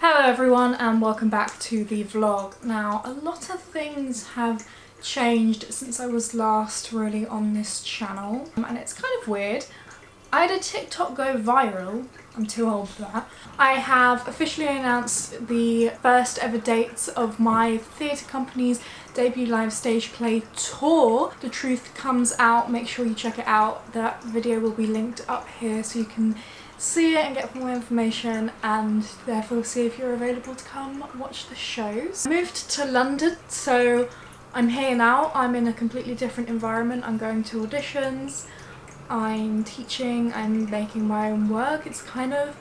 Hello everyone and welcome back to the vlog. Now, a lot of things have changed since I was last really on this channel, and it's kind of weird. I had a TikTok go viral. I'm too old for that. I have officially announced the first ever dates of my theatre company's debut live stage play tour. The Truth comes out. Make sure you check it out. That video will be linked up here so you can see it and get more information, and therefore see if you're available to come watch the shows. I moved to London, so I'm here now. I'm in a completely different environment. I'm going to auditions, I'm teaching, I'm making my own work. It's kind of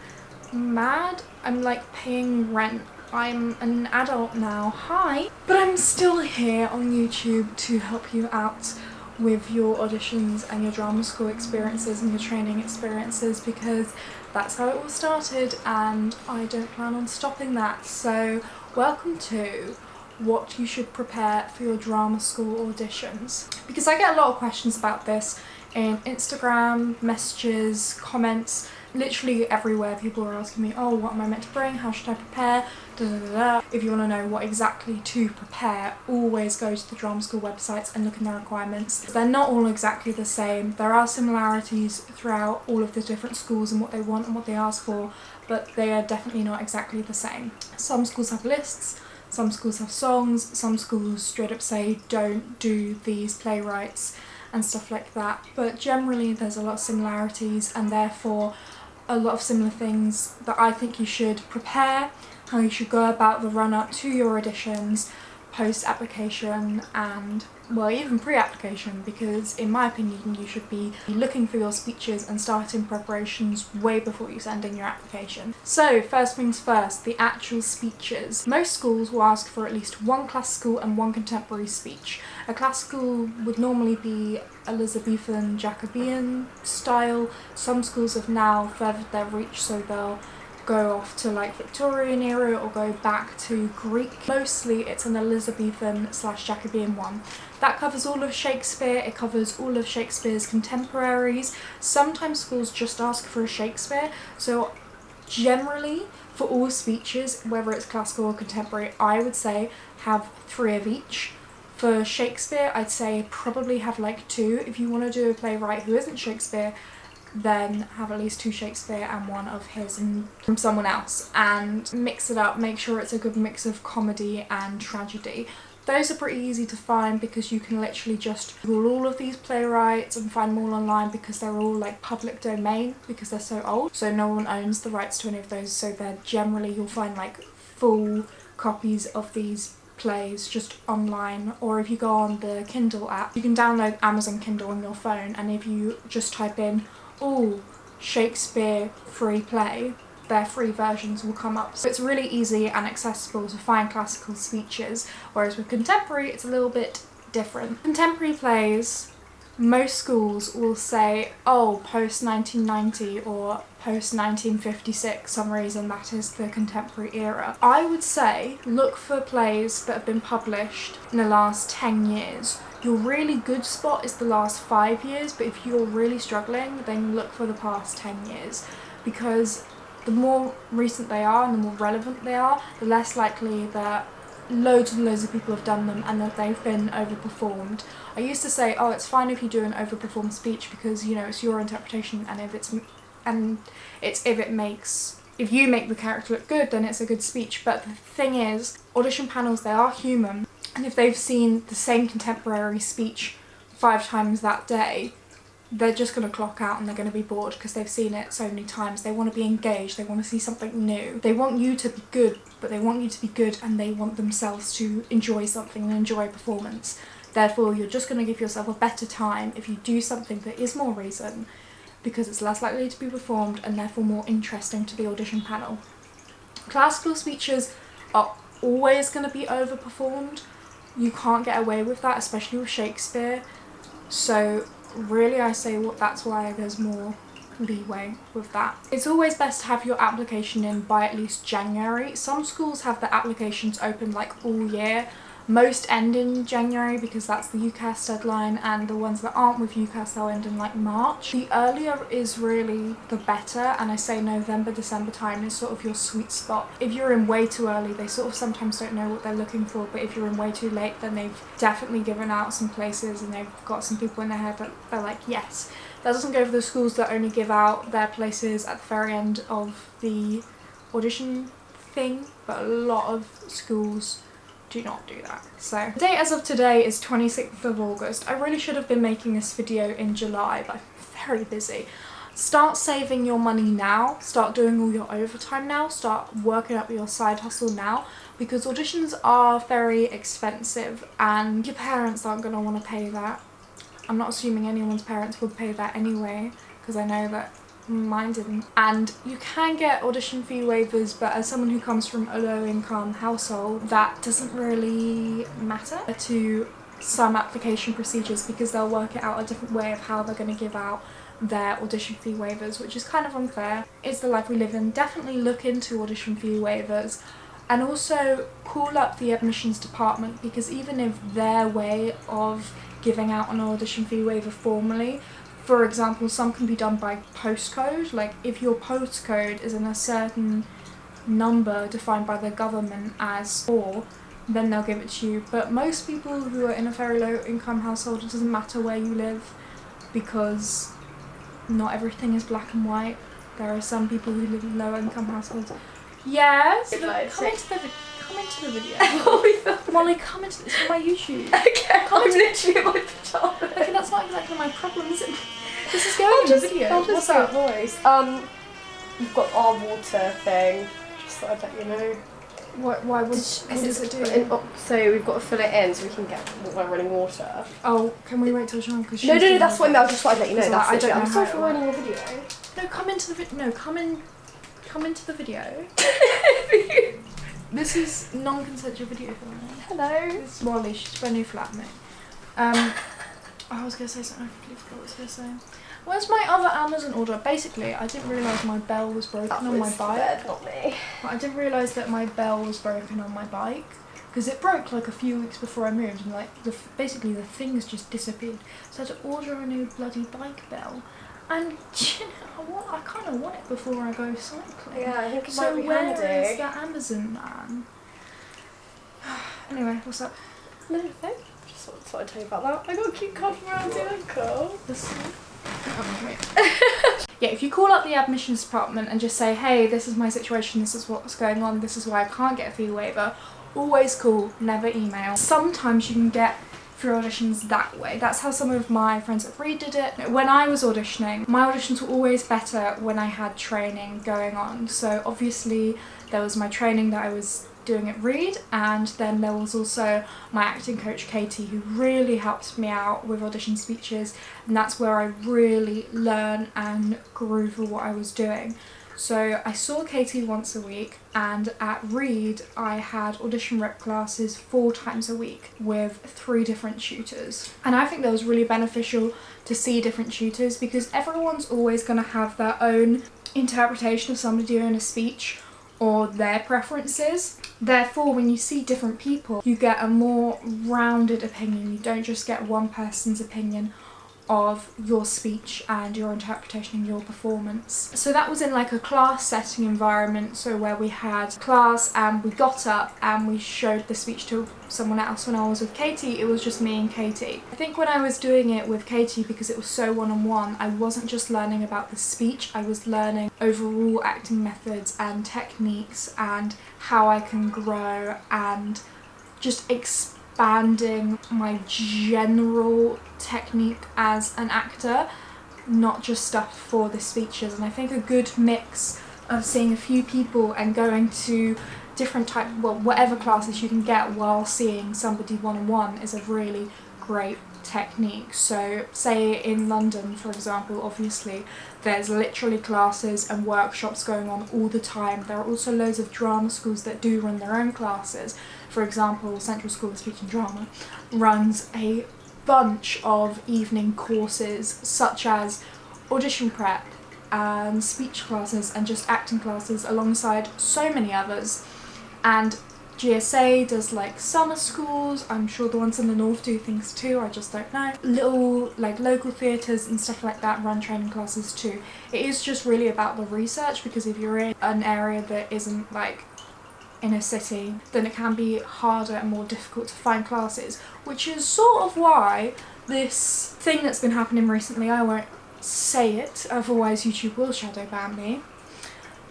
mad. I'm like paying rent. I'm an adult now. Hi! But I'm still here on YouTube to help you out with your auditions and your drama school experiences and your training experiences, because that's how it all started and I don't plan on stopping that. So welcome to what you should prepare for your drama school auditions, because I get a lot of questions about this in Instagram, messages, comments, literally everywhere. People are asking me, oh, what am I meant to bring? How should I prepare? Da, da, da, da. If you want to know what exactly to prepare, always go to the drama school websites and look in their requirements. They're not all exactly the same. There are similarities throughout all of the different schools and what they want and what they ask for, but they are definitely not exactly the same. Some schools have lists, some schools have songs, some schools straight up say don't do these playwrights and stuff like that. But generally there's a lot of similarities and therefore a lot of similar things that I think you should prepare, how you should go about the run-up to your auditions, post-application and, well, even pre-application, because in my opinion you should be looking for your speeches and starting preparations way before you send in your application. So first things first, the actual speeches. Most schools will ask for at least one classical and one contemporary speech. A classical would normally be Elizabethan Jacobean style. Some schools have now furthered their reach, so they'll go off to like Victorian era or go back to Greek. Mostly it's an Elizabethan / Jacobean one. That covers all of Shakespeare, it covers all of Shakespeare's contemporaries. Sometimes schools just ask for a Shakespeare, so generally for all speeches, whether it's classical or contemporary, I would say have 3 of each. For Shakespeare, I'd say probably have like 2. If you want to do a playwright who isn't Shakespeare, then have at least 2 Shakespeare and 1 of his and from someone else, and mix it up. Make sure it's a good mix of comedy and tragedy. Those are pretty easy to find because you can literally just Google all of these playwrights and find them all online, because they're all like public domain because they're so old, so no one owns the rights to any of those. So they're generally, you'll find like full copies of these plays just online, or if you go on the Kindle app, you can download Amazon Kindle on your phone, and if you just type in all Shakespeare free play, their free versions will come up. So it's really easy and accessible to find classical speeches, whereas with contemporary it's a little bit different. Contemporary plays, most schools will say, oh, post 1990 or post 1956, some reason that is the contemporary era. I would say look for plays that have been published in the last 10 years. Your really good spot is the last 5 years, but if you're really struggling, then look for the past 10 years, because the more recent they are and the more relevant they are, the less likely that loads and loads of people have done them and that they've been overperformed. I used to say, oh, it's fine if you do an overperformed speech because, you know, it's your interpretation, and if you make the character look good, then it's a good speech. But the thing is, audition panels, they are human, and if they've seen the same contemporary speech 5 times that day, they're just going to clock out and they're going to be bored because they've seen it so many times. They want to be engaged, they want to see something new. They want you to be good, but they want you to be good and they want themselves to enjoy something and enjoy a performance. Therefore, you're just going to give yourself a better time if you do something that is more recent, because it's less likely to be performed and therefore more interesting to the audition panel. Classical speeches are always going to be overperformed. You can't get away with that, especially with Shakespeare. So really I say that's why there's more leeway with that. It's always best to have your application in by at least January. Some schools have the applications open like all year. Most end in January because that's the UCAS deadline, and the ones that aren't with UCAS, they'll end in like March. The earlier is really the better, and I say November, December time is sort of your sweet spot. If you're in way too early, they sort of sometimes don't know what they're looking for, but if you're in way too late, then they've definitely given out some places and they've got some people in their head that they're like, yes. That doesn't go for the schools that only give out their places at the very end of the audition thing, but a lot of schools do not do that. So the date as of today is 26th of August. I really should have been making this video in July, but I'm very busy. Start saving your money now, start doing all your overtime now, start working up your side hustle now, because auditions are very expensive and your parents aren't going to want to pay that. I'm not assuming anyone's parents would pay that anyway, because I know that mine didn't. And you can get audition fee waivers, but as someone who comes from a low income household, that doesn't really matter to some application procedures, because they'll work it out a different way of how they're going to give out their audition fee waivers, which is kind of unfair. It's the life we live in. Definitely look into audition fee waivers, and also call up the admissions department, because even if their way of giving out an audition fee waiver formally, for example, some can be done by postcode. Like if your postcode is in a certain number defined by the government as 4, then they'll give it to you. But most people who are in a very low income household, it doesn't matter where you live, because not everything is black and white. There are some people who live in low income households. Yes, come into the video. Molly, come into this. It's my YouTube. Okay, I'm literally in my pajamas. Okay, that's not exactly my problem, is it? This is going in the video. I'll just What's say a up? voice. You've got our water thing. Just thought I'd let you know. Why what does it do? So we've got to fill it in so we can get running water. Oh, can we wait till Sean? Because No, that's what I meant. I just thought I'd let you know. So That's I don't know I'm sorry how for it ruining your video. No, come into the video. No, come into the video. This is non-consensual video filming. Hello. This is Molly. She's my new flatmate. I was gonna say something. I completely forgot what I was gonna say. Where's my other Amazon order? Basically, I didn't realise my bell was broken on my bike. Not me. But I didn't realise that my bell was broken on my bike, because it broke like a few weeks before I moved, and like basically the things just disappeared. So I had to order a new bloody bike bell, and you know, I kind of want it before I go cycling. Yeah, I think it so might be where handy. is that Amazon man? Anyway, what's up? Nothing. Just thought I'd tell you about that. I got a cute card from around the ankle. Yeah, if you call up the admissions department and just say, hey, this is my situation, this is what's going on, this is why I can't get a fee waiver, always call, never email. Sometimes you can get free auditions that way. That's how some of my friends at Reed did it. When I was auditioning, my auditions were always better when I had training going on. So obviously there was my training that I was doing at Reed, and then there was also my acting coach Katie, who really helped me out with audition speeches, and that's where I really learned and grew for what I was doing. So I saw Katie once a week, and at Reed I had audition rep classes 4 times a week with 3 different tutors. And I think that was really beneficial to see different tutors, because everyone's always going to have their own interpretation of somebody doing a speech or their preferences. Therefore, when you see different people, you get a more rounded opinion. You don't just get one person's opinion of your speech and your interpretation and your performance. So that was in like a class setting environment, so where we had class and we got up and we showed the speech to someone else. When I was with Katie, it was just me and Katie. I think when I was doing it with Katie, because it was so one-on-one, I wasn't just learning about the speech, I was learning overall acting methods and techniques and how I can grow, and just expanding my general technique as an actor, not just stuff for the speeches. And I think a good mix of seeing a few people and going to different whatever classes you can get while seeing somebody one-on-one is a really great technique. So say in London, for example, obviously there's literally classes and workshops going on all the time. There are also loads of drama schools that do run their own classes. For example, Central School of Speech and Drama runs a bunch of evening courses, such as audition prep and speech classes and just acting classes, alongside so many others. And GSA does like summer schools. I'm sure the ones in the north do things too, I just don't know. Little like local theatres and stuff like that run training classes too. It is just really about the research, because if you're in an area that isn't like in a city, then it can be harder and more difficult to find classes, which is sort of why this thing that's been happening recently, I won't say it, otherwise YouTube will shadow ban me.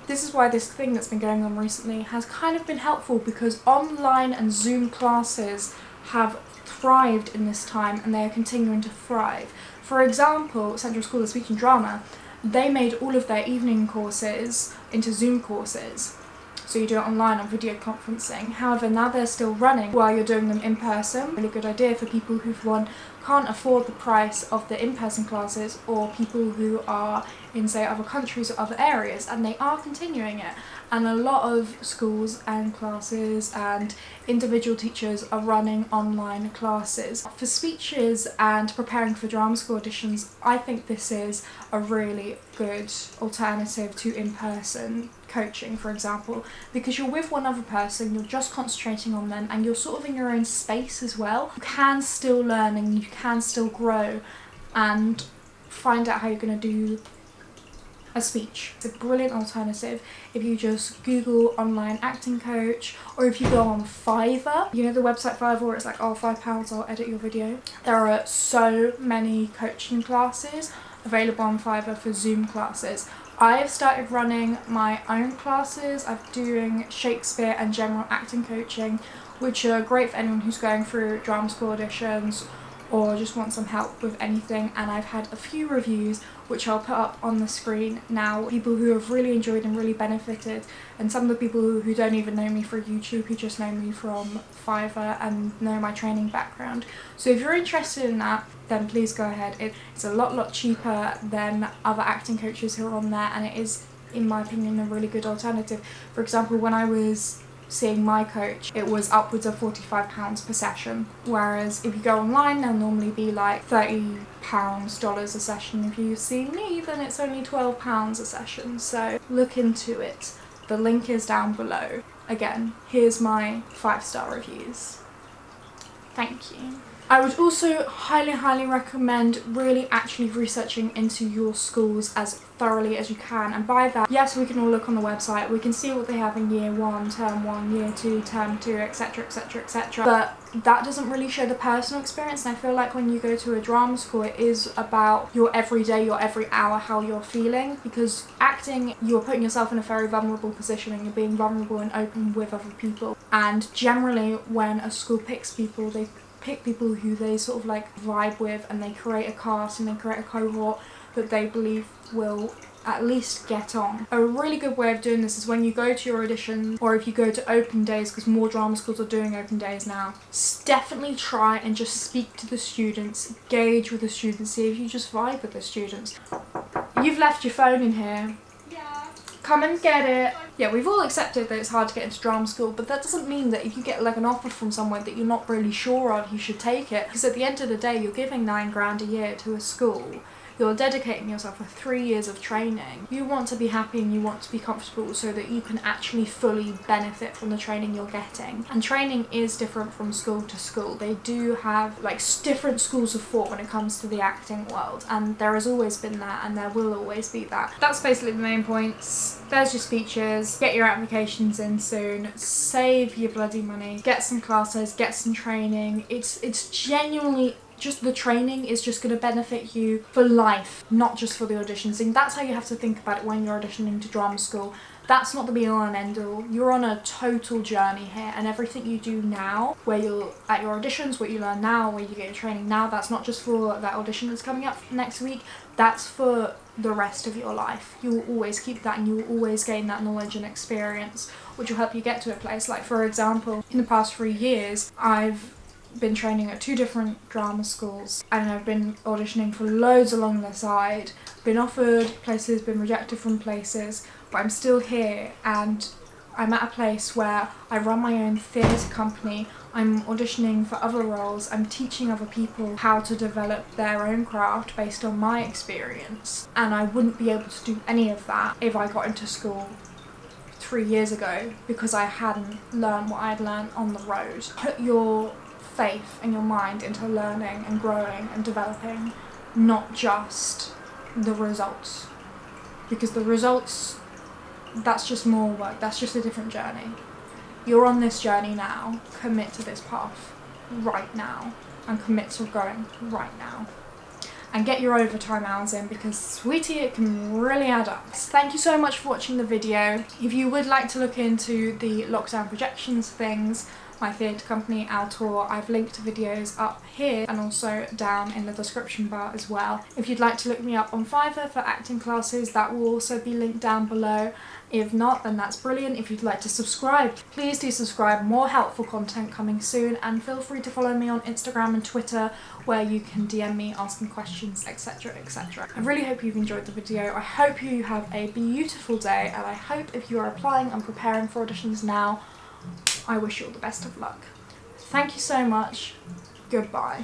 This is why this thing that's been going on recently has kind of been helpful, because online and Zoom classes have thrived in this time and they are continuing to thrive. For example, Central School of Speech and Drama, they made all of their evening courses into Zoom courses. So you do it online on video conferencing. However, now they're still running while you're doing them in person. Really good idea for people who can't afford the price of the in-person classes, or people who are in, say, other countries or other areas, and they are continuing it. And a lot of schools and classes and individual teachers are running online classes. For speeches and preparing for drama school auditions, I think this is a really good alternative to in-person coaching, for example, because you're with one other person, you're just concentrating on them, and you're sort of in your own space as well. You can still learn and you can still grow and find out how you're going to do a speech. It's a brilliant alternative if you just Google online acting coach, or if you go on FIVERR. You know the website FIVERR, it's like, oh, £5, I'll edit your video. There are so many coaching classes available on FIVERR for Zoom classes. I have started running my own classes. I'm doing Shakespeare and general acting coaching, which are great for anyone who's going through drama school auditions or just want some help with anything, and I've had a few reviews which I'll put up on the screen now. People who have really enjoyed and really benefited, and some of the people who don't even know me through YouTube, who just know me from FIVERR and know my training background. So if you're interested in that, then please go ahead. It's a lot cheaper than other acting coaches who are on there, and it is, in my opinion, a really good alternative. For example, when I was seeing my coach, it was upwards of £45 per session, whereas if you go online, they'll normally be like $30 a session. If you see me, then it's only £12 a session, so look into it. The link is down below. Again, here's my 5-star reviews. Thank you. I would also highly recommend really actually researching into your schools as thoroughly as you can, and by that, yes, we can all look on the website, we can see what they have in year 1, term 1, year 2, term 2, etc, but that doesn't really show the personal experience. And I feel like when you go to a drama school, it is about your everyday, your every hour, how you're feeling, because acting, you're putting yourself in a very vulnerable position and you're being vulnerable and open with other people. And generally when a school picks people, they pick people who they sort of like vibe with, and they create a cast and they create a cohort that they believe will at least get on. A really good way of doing this is when you go to your audition, or if you go to open days, because more drama schools are doing open days now, definitely try and just speak to the students, gauge with the students, see if you just vibe with the students. You've left your phone in here. Come and get it. Yeah, we've all accepted that it's hard to get into drama school, but that doesn't mean that if you get like an offer from somewhere that you're not really sure of, you should take it. Because at the end of the day, you're giving £9 a year to a school. You're dedicating yourself for 3 years of training. You want to be happy and you want to be comfortable so that you can actually fully benefit from the training you're getting. And training is different from school to school. They do have like different schools of thought when it comes to the acting world, and there has always been that, and there will always be that. That's basically the main points. There's your speeches. Get your applications in soon. Save your bloody money. Get some classes. Get some training. It's genuinely just, the training is just going to benefit you for life, not just for the auditions. And that's how you have to think about it when you're auditioning to drama school. That's not the be all and end all. You're on a total journey here, and everything you do now, where you're at your auditions, what you learn now, where you get your training now, that's not just for that audition that's coming up next week, that's for the rest of your life. You will always keep that, and you will always gain that knowledge and experience, which will help you get to a place. Like, for example, in the past 3 years, I've been training at 2 different drama schools, and I've been auditioning for loads along the side, been offered places, been rejected from places, but I'm still here, and I'm at a place where I run my own theatre company, I'm auditioning for other roles, I'm teaching other people how to develop their own craft based on my experience, and I wouldn't be able to do any of that if I got into school 3 years ago because I hadn't learned what I'd learned on the road. Put your faith and your mind into learning and growing and developing, not just the results. Because the results, that's just more work, that's just a different journey. You're on this journey now, commit to this path right now and commit to growing right now. And get your overtime hours in because, sweetie, it can really add up. Thank you so much for watching the video. If you would like to look into the lockdown projections things, my theatre company, Our Tour, I've linked videos up here and also down in the description bar as well. If you'd like to look me up on FIVERR for acting classes, that will also be linked down below. If not, then that's brilliant. If you'd like to subscribe, please do subscribe. More helpful content coming soon, and feel free to follow me on Instagram and Twitter where you can DM me asking questions, etc, etc. I really hope you've enjoyed the video. I hope you have a beautiful day, and I hope if you are applying and preparing for auditions now, I wish you all the best of luck. Thank you so much. Goodbye.